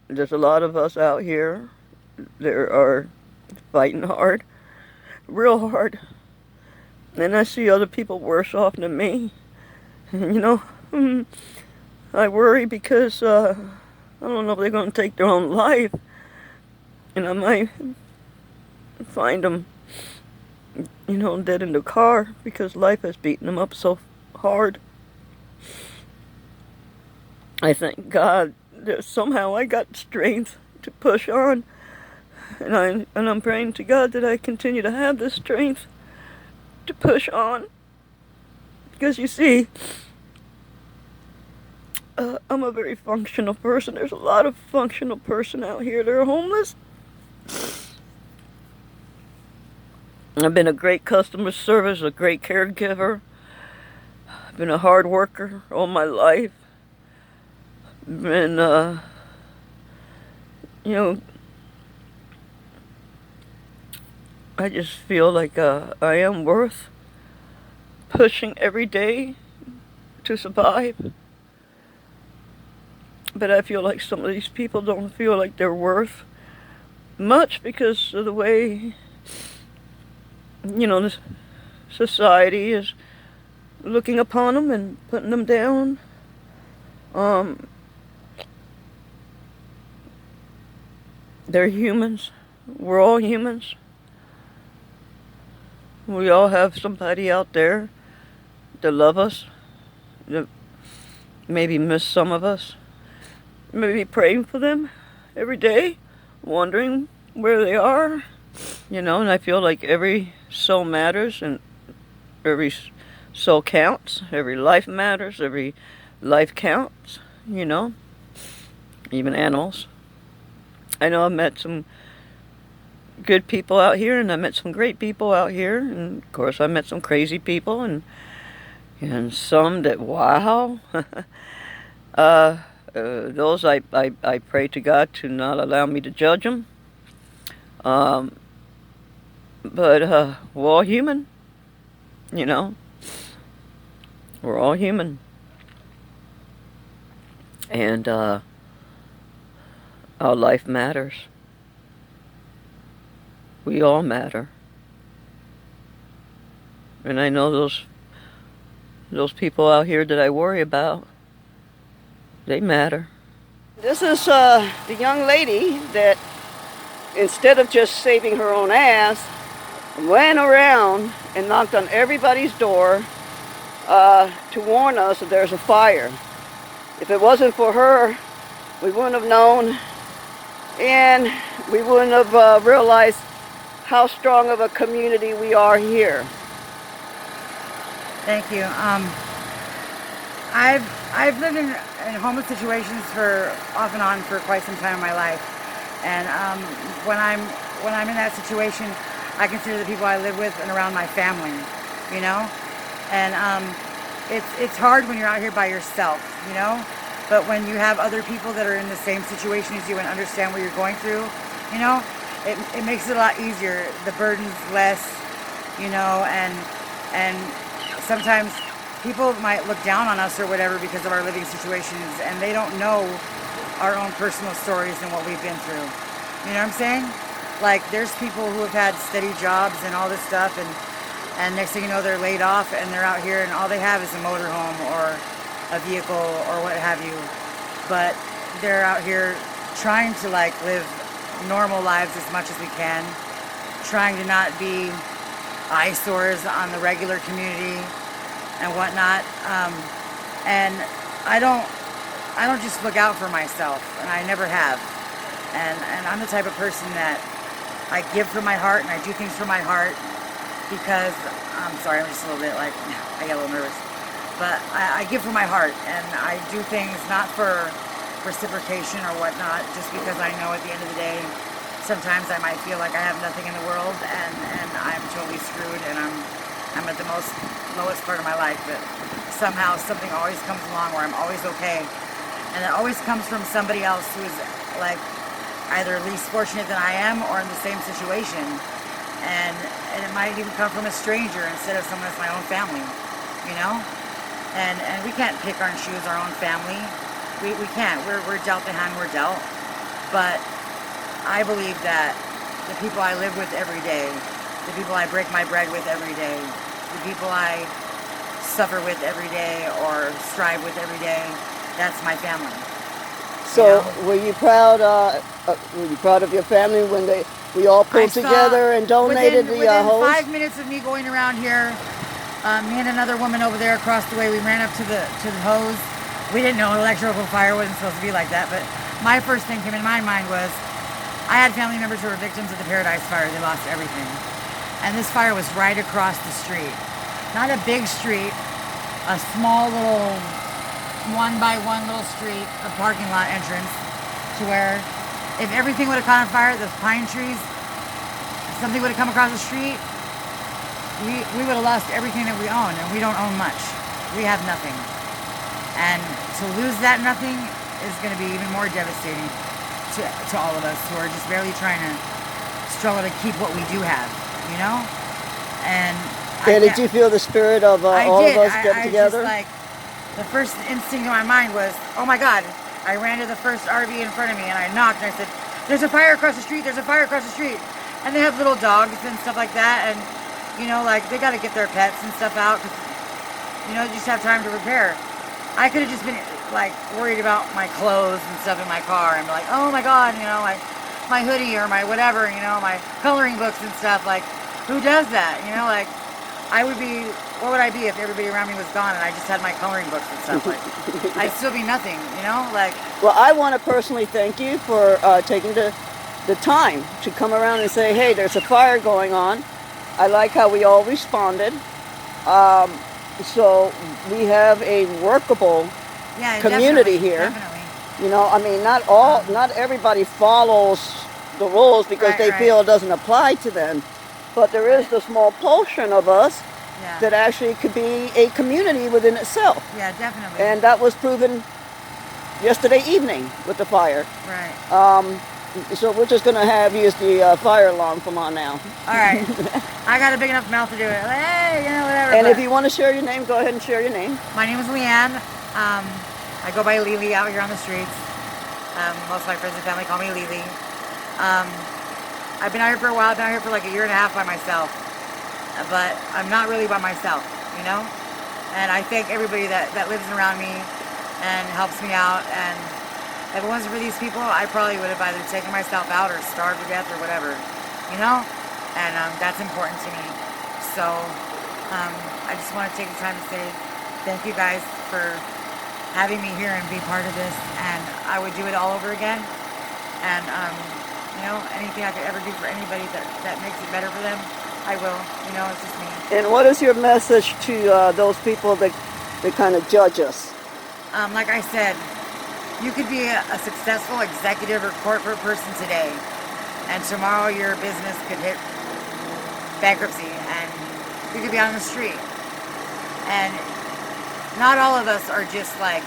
There's a lot of us out here that are fighting hard, real hard. And I see other people worse off than me. And, I worry because I don't know if they're going to take their own life. And I might find them, dead in the car because life has beaten them up so hard. I thank God that somehow I got strength to push on. And I'm praying to God that I continue to have the strength to push on. Because you see, I'm a very functional person. There's a lot of functional person out here that are homeless. I've been a great customer service, a great caregiver. I've been a hard worker all my life. Been, I just feel like I am worth pushing every day to survive. But I feel like some of these people don't feel like they're worth much because of the way, this society is looking upon them and putting them down. They're humans. We're all humans. We all have somebody out there that love us, that maybe miss some of us. Maybe praying for them every day, wondering where they are, and I feel like every soul matters and every soul counts, every life matters, every life counts, even animals. I know I've met some good people out here, and I met some great people out here, and of course I met some crazy people, and some that, wow. Those I pray to God to not allow me to judge them. But we're all human, We're all human. And our life matters. We all matter. And I know those people out here that I worry about, they matter. This is the young lady that, instead of just saving her own ass, went around and knocked on everybody's door to warn us that there's a fire. If it wasn't for her, we wouldn't have known, and we wouldn't have realized how strong of a community we are here. Thank you. I've lived in homeless situations for off and on for quite some time in my life, and when I'm in that situation, I consider the people I live with and around my family, and it's hard when you're out here by yourself, but when you have other people that are in the same situation as you and understand what you're going through, it makes it a lot easier. The burden's less, and sometimes people might look down on us or whatever because of our living situations, and they don't know our own personal stories and what we've been through. You know what I'm saying? Like, there's people who have had steady jobs and all this stuff, and next thing you know, they're laid off and they're out here and all they have is a motorhome or a vehicle or what have you. But they're out here trying to live normal lives as much as we can, trying to not be eyesores on the regular community and whatnot, and I don't just look out for myself, and I never have, and I'm the type of person that I give from my heart and I do things from my heart because I'm sorry, I'm just a little bit I get a little nervous, but I give from my heart, and I do things not for reciprocation or whatnot, just because I know at the end of the day sometimes I might feel like I have nothing in the world and I'm totally screwed, and I'm at the lowest part of my life, but somehow something always comes along where I'm always okay, and it always comes from somebody else who is either least fortunate than I am or in the same situation, and it might even come from a stranger instead of someone that's my own family, and we can't pick our and choose our own family. We can't. We're dealt the hand we're dealt, But I believe that the people I live with every day, the people I break my bread with every day, the people I suffer with every day or strive with every day, that's my family. So were you proud? Were you proud of your family when we all pulled together and donated within the hose? 5 minutes of me going around here, me and another woman over there across the way, we ran up to the hose. We didn't know electrical fire wasn't supposed to be like that, but my first thing came in my mind was I had family members who were victims of the Paradise Fire. They lost everything, and this fire was right across the street. Not a big street, a small little 1-by-1 little street, a parking lot entrance, to where if everything would have caught on fire, those pine trees, if something would have come across the street, we would have lost everything that we own, and we don't own much. We have nothing. And to lose that nothing is going to be even more devastating to all of us who are just barely trying to struggle to keep what we do have, you know? And did you feel the spirit of all of us get together? Just like, the first instinct in my mind was, oh my God. I ran to the first RV in front of me and I knocked and I said, there's a fire across the street, there's a fire across the street. And they have little dogs and stuff like that, and you know, like they got to get their pets and stuff out because, you know, you just have time to repair. I could have just been like worried about my clothes and stuff in my car and be like, oh my God, you know, my hoodie or my whatever, you know, my coloring books and stuff. Like, who does that? You know, like what would I be if everybody around me was gone and I just had my coloring books and stuff? Like, I'd still be nothing, you know? Like. Well, I want to personally thank you for taking the time to come around and say, hey, there's a fire going on. I like how we all responded. So we have a workable community here. Definitely. You know, I mean, not everybody follows the rules because they feel it doesn't apply to them. But there is the small portion of us that actually could be a community within itself. Yeah, definitely. And that was proven yesterday evening with the fire. Right. So we're just going to use the fire alarm from on now. All right. I got a big enough mouth to do it. Like, hey, you know, whatever. And if you want to share your name, go ahead and share your name. My name is Leann. I go by Leelee out here on the streets. Most of my friends and family call me Leelee. I've been out here for a while. I've been out here for like a year and a half by myself. But I'm not really by myself, you know? And I thank everybody that lives around me and helps me out. And if it wasn't for these people, I probably would have either taken myself out or starved to death or whatever, you know? And that's important to me. So I just want to take the time to say thank you guys for having me here and be part of this. And I would do it all over again. And, you know, anything I could ever do for anybody that makes it better for them, I will. You know, it's just me. And what is your message to those people that kind of judge us? Like I said, you could be a successful executive or corporate person today, and tomorrow your business could hit bankruptcy, and you could be out on the street. And not all of us are just like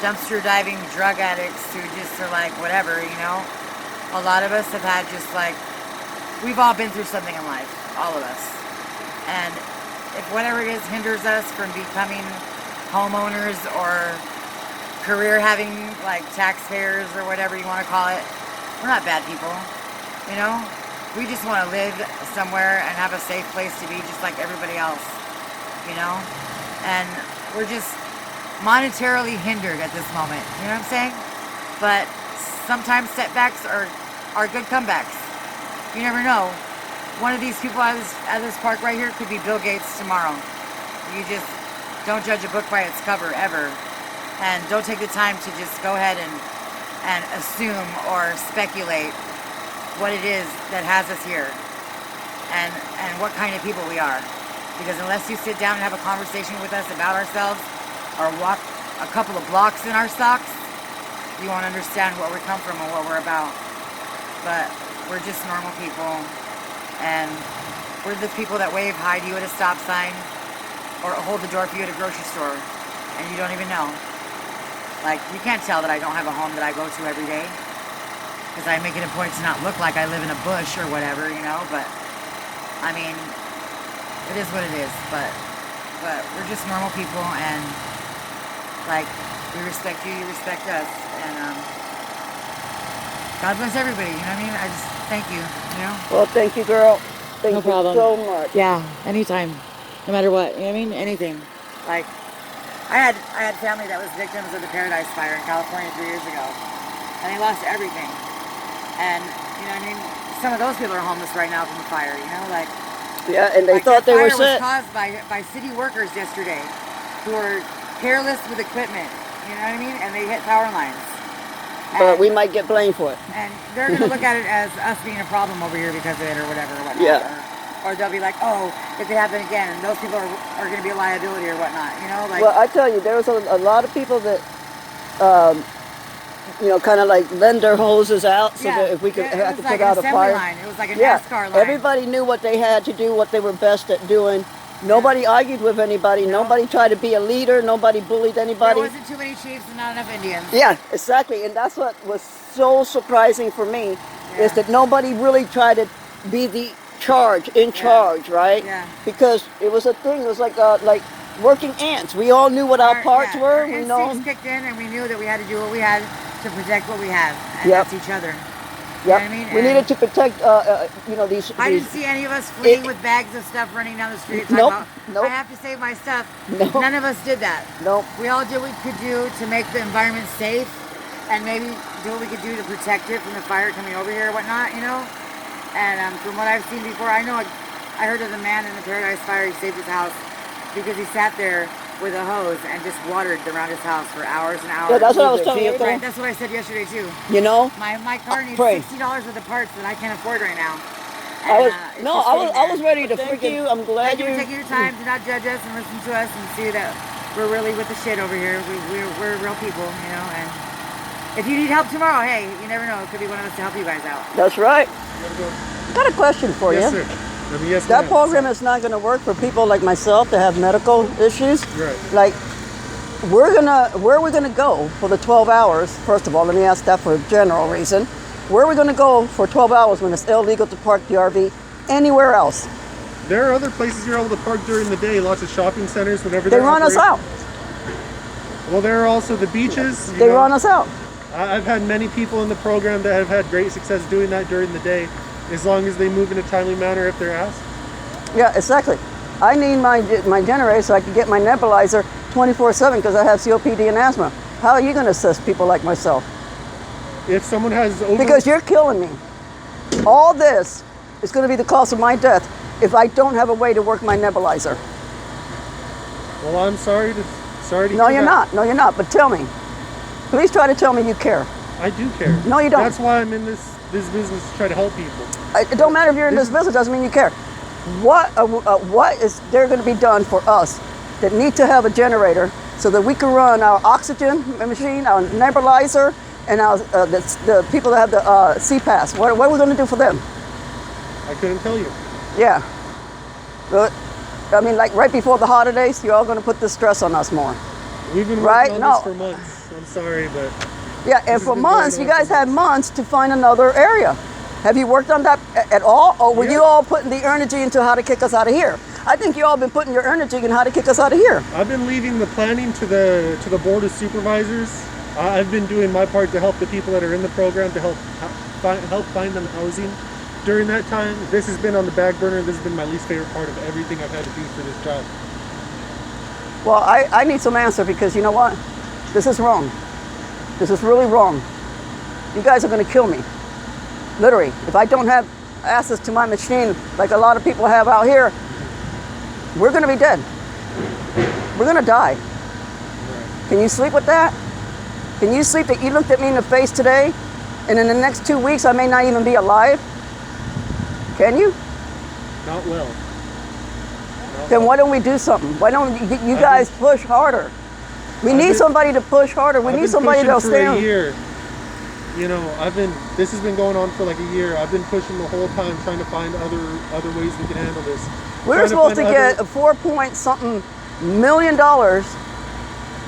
dumpster diving drug addicts who just are like whatever, you know. A lot of us have had just like, we've all been through something in life, all of us. And if whatever it is hinders us from becoming homeowners or career having like taxpayers or whatever you want to call it, we're not bad people, you know. We just want to live somewhere and have a safe place to be just like everybody else, you know. And we're just monetarily hindered at this moment, you know what I'm saying? But sometimes setbacks are good comebacks. You never know. One of these people at this park right here could be Bill Gates tomorrow. You just don't judge a book by its cover ever. And don't take the time to just go ahead and assume or speculate what it is that has us here and what kind of people we are. Because unless you sit down and have a conversation with us about ourselves or walk a couple of blocks in our socks, you won't understand where we come from and what we're about. But we're just normal people, and we're the people that wave hi to you at a stop sign or hold the door for you at a grocery store and you don't even know. Like, you can't tell that I don't have a home that I go to every day because I make it a point to not look like I live in a bush or whatever, you know. But I mean, it is what it is. But we're just normal people, and like, we respect you, you respect us, and God bless everybody. You know what I mean? I just thank you. You know. Well, thank you, girl. Thank No you problem. so much. Yeah, anytime, no matter what. You know what I mean? Anything. Like, I had family that was victims of the Paradise Fire in California 3 years ago, and they lost everything. And you know what I mean? Some of those people are homeless right now from the fire. You know, like. Yeah, and they thought they were set. set. Fire was caused by city workers yesterday, who were careless with equipment. You know what I mean? And they hit power lines. But we might get blamed for it. And they're going to look at it as us being a problem over here because of it or whatever. Or whatnot. Yeah. Or they'll be like, oh, if it happened again, those people are going to be a liability or whatnot. You know, like. Well, I tell you, there was a lot of people that, you know, kind of like lend their hoses out so that if we could have to put out a fire. Line. It was like a NASCAR line. Everybody knew what they had to do, what they were best at doing. Nobody argued with anybody. No. Nobody tried to be a leader. Nobody bullied anybody. There wasn't too many chiefs and not enough Indians. Yeah, exactly. And that's what was so surprising for me, is that nobody really tried to be the charge, right? Yeah. Because it was a thing. It was like working ants. We all knew what our parts were. Our instincts kicked in, and we knew that we had to do what we had to protect what we have, and that's each other. Yep. You know what I mean? We needed to protect, you know, these. I didn't see any of us fleeing with bags of stuff running down the street. Nope. I have to save my stuff. Nope. None of us did that. Nope. We all did what we could do to make the environment safe, and maybe do what we could do to protect it from the fire coming over here or whatnot, you know? And from what I've seen before, I heard of the man in the Paradise Fire. He saved his house because he sat there with a hose and just watered around his house for hours and hours. Yeah, that's what I was telling you. Right, that's what I said yesterday too. You know, my car needs $60 worth of parts that I can't afford right now. And, I was ready to thank you. I'm glad you for taking your time to not judge us and listen to us and see that we're really with the shit over here. We're real people, you know. And if you need help tomorrow, hey, you never know. It could be one of us to help you guys out. That's right. I got a question for you. Yes, sir. Yes, that program is not going to work for people like myself that have medical issues. Right. Like, where are we gonna go for the 12 hours? First of all, let me ask that for a general reason. Where are we gonna go for 12 hours when it's illegal to park the RV anywhere else? There are other places you're able to park during the day. Lots of shopping centers, whenever they run us out. Well, there are also the beaches. They run us out. I've had many people in the program that have had great success doing that during the day, as long as they move in a timely manner if they're asked. Yeah, exactly. I need my generator so I can get my nebulizer 24/7 because I have COPD and asthma. How are you going to assist people like myself? If someone has Because you're killing me. All this is going to be the cost of my death if I don't have a way to work my nebulizer. Well, I'm sorry to No, you're not. No, you're not. But tell me. Please try to tell me you care. I do care. No, you don't. That's why I'm in this business, to try to help people. It don't matter if you're in this business. Doesn't mean you care. What is there going to be done for us that need to have a generator so that we can run our oxygen machine, our nebulizer, and our the people that have the CPAS? What are we going to do for them? I couldn't tell you. Yeah. But, I mean, like right before the holidays, you're all going to put this stress on us more. We've been working on this for months. I'm sorry, but... Yeah, and for months, you guys had months to find another area. Have you worked on that at all? Or were you all putting the energy into how to kick us out of here? I think you all been putting your energy in how to kick us out of here. I've been leaving the planning to the board of supervisors. I've been doing my part to help the people that are in the program, to help find them housing during that time. This has been on the back burner. This has been my least favorite part of everything I've had to do for this job. Well, I need some answer, because you know what? This is wrong. This is really wrong. You guys are going to kill me. Literally. If I don't have access to my machine like a lot of people have out here, we're going to be dead. We're going to die. Can you sleep with that? Can you sleep that you looked at me in the face today, and in the next 2 weeks I may not even be alive? Can you? Not well. Then why don't we do something? Why don't you guys push harder? We need somebody to push harder. We need somebody to stand. For a year. You know, this has been going on for like a year. I've been pushing the whole time, trying to find other ways we can handle this. We're supposed to get a $4-point-something million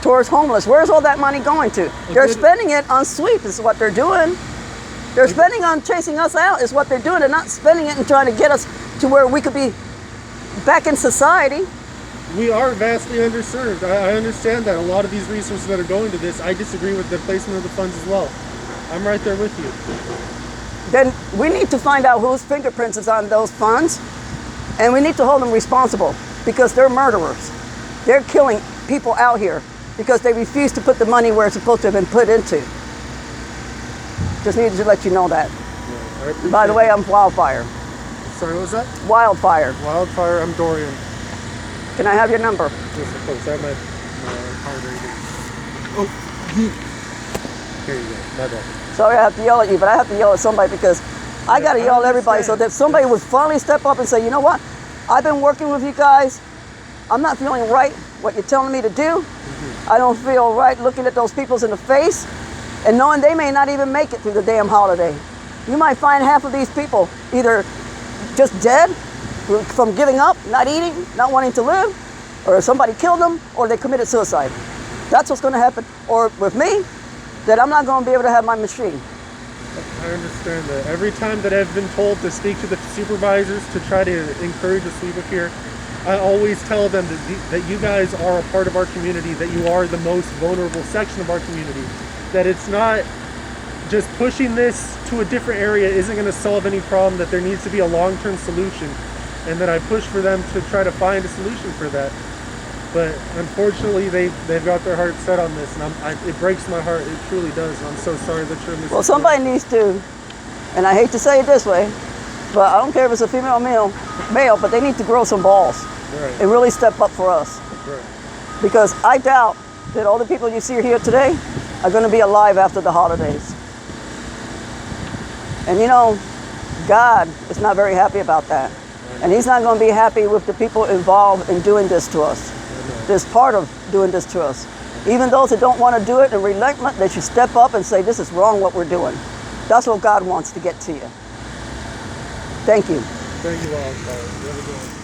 towards homeless. Where's all that money going to? They're spending it on sweep is what they're doing. They're spending on chasing us out is what they're doing. They're not spending it and trying to get us to where we could be back in society. We are vastly underserved. I understand that a lot of these resources that are going to this, I disagree with the placement of the funds as well. I'm right there with you. Then we need to find out whose fingerprints is on those funds, and we need to hold them responsible because they're murderers. They're killing people out here because they refuse to put the money where it's supposed to have been put into. Just needed to let you know that. Yeah, by the way, I'm Wildfire. Sorry, what was that? Wildfire. Wildfire, I'm Dorian. Can I have your number? Yes, of course. I have my card right here. Oh, here you go. My bad. Sorry I have to yell at you, but I have to yell at somebody because I got to yell at everybody so that somebody would finally step up and say, you know what? I've been working with you guys. I'm not feeling right what you're telling me to do. I don't feel right looking at those people in the face and knowing they may not even make it through the damn holiday. You might find half of these people either just dead from giving up, not eating, not wanting to live, or somebody killed them, or they committed suicide. That's what's going to happen. Or with me, that I'm not going to be able to have my machine. I understand that. Every time that I've been told to speak to the supervisors to try to encourage a sweep up here, I always tell them that you guys are a part of our community, that you are the most vulnerable section of our community, that it's not just pushing this to a different area isn't going to solve any problem, that there needs to be a long-term solution, and that I push for them to try to find a solution for that. But unfortunately, they've got their heart set on this, and it breaks my heart. It truly does. I'm so sorry that you're in this. Well, somebody needs to, and I hate to say it this way, but I don't care if it's a female or male, but they need to grow some balls and really step up for us. Right. Because I doubt that all the people you see here today are going to be alive after the holidays. And you know, God is not very happy about that. And he's not going to be happy with the people involved in doing this to us. This part of doing this to us. Even those that don't want to do it and relentless, they should step up and say, this is wrong what we're doing. That's what God wants to get to you. Thank you. Thank you all. Have a good one.